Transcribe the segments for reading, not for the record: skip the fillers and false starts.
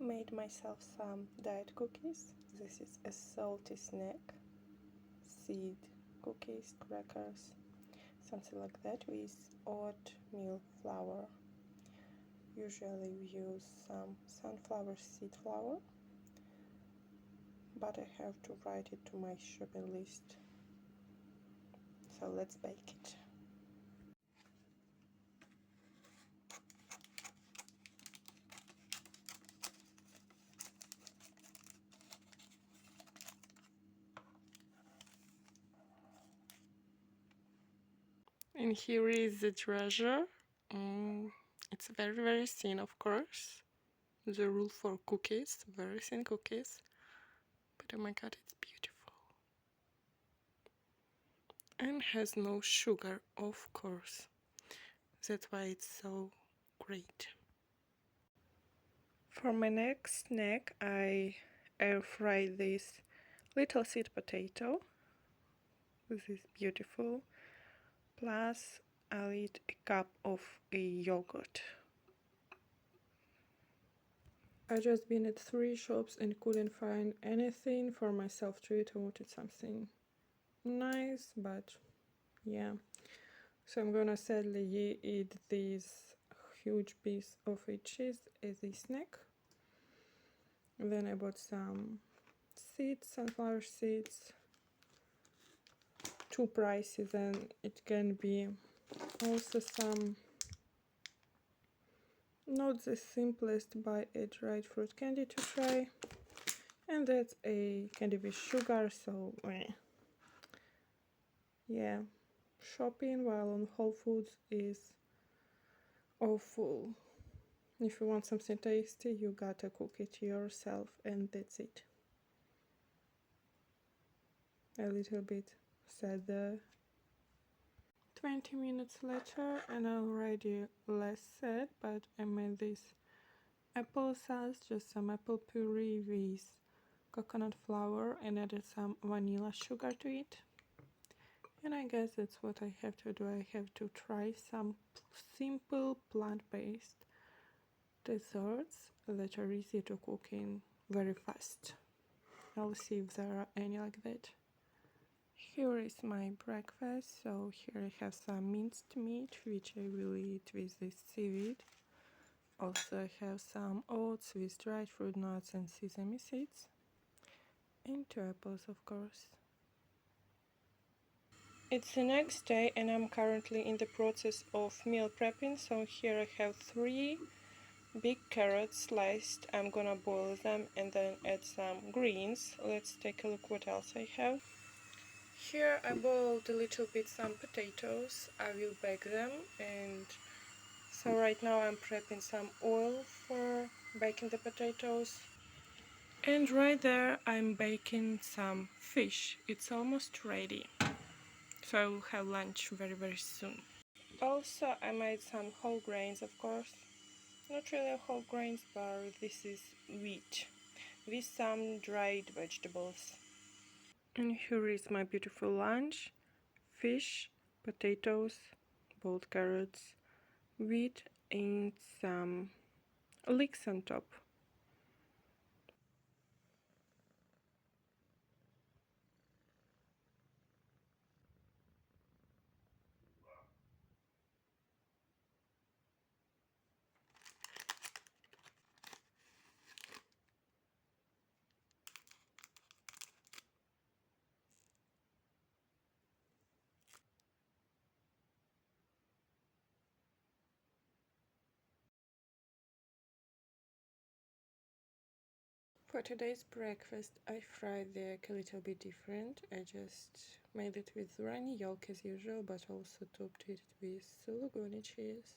Made myself some diet cookies. This is a salty snack, seed cookies, crackers, something like that, with oatmeal flour. Usually we use some sunflower seed flour, but I have to write it to my shopping list. So let's bake it. And here is the treasure. It's very thin, of course. The rule for cookies, very thin cookies. But oh my god, it's beautiful. And has no sugar, of course. That's why it's so great. For my next snack, I air fry this little sweet potato. This is beautiful. Plus, I'll eat a cup of a yogurt. I just been at 3 shops and couldn't find anything for myself to eat. I wanted something nice, but yeah. So I'm gonna sadly eat this huge piece of a cheese as a snack. And then I bought some seeds, sunflower seeds. 2 prices, and it can be also some not the simplest, buy a dried fruit candy to try. And that's a candy with sugar, so yeah, shopping while on Whole Foods is awful. If you want something tasty, you gotta cook it yourself, and that's it. A little bit sad there. 20 minutes later, and already less sad, but I made this apple sauce, just some apple puree with coconut flour, and added some vanilla sugar to it. And I guess that's what I have to do. I have to try some simple plant-based desserts that are easy to cook in very fast. I'll see if there are any like that. Here is my breakfast. So here I have some minced meat, which I will eat with this seaweed. Also I have some oats with dried fruit nuts and sesame seeds. And 2 apples, of course. It's the next day and I'm currently in the process of meal prepping. So here I have 3 big carrots sliced. I'm gonna boil them and then add some greens. Let's take a look what else I have. Here I boiled a little bit some potatoes. I will bake them, and so right now I'm prepping some oil for baking the potatoes. And right there I'm baking some fish. It's almost ready. So I will have lunch very soon. Also I made some whole grains, of course. Not really whole grains, but this is wheat with some dried vegetables. And here is my beautiful lunch. Fish, potatoes, boiled carrots, wheat, and some leeks on top. For today's breakfast, I fried the egg a little bit different. I just made it with runny yolk as usual, but also topped it with Sulugoni cheese.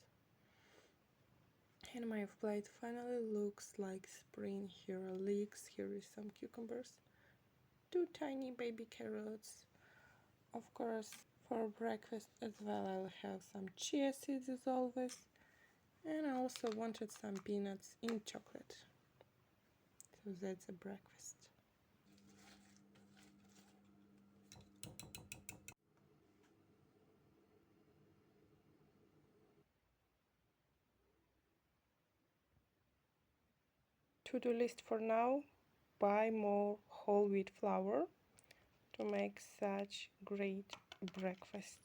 And my plate finally looks like spring. Here are leeks, here is some cucumbers, 2 tiny baby carrots. Of course, for breakfast as well, I'll have some chia seeds as always. And I also wanted some peanuts in chocolate. So that's a breakfast. to-do list for now: buy more whole wheat flour to make such great breakfast.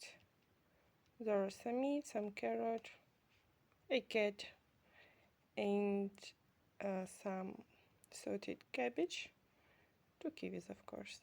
There are some meat, some carrot, a cat, and some sauteed cabbage, 2 kiwis of course.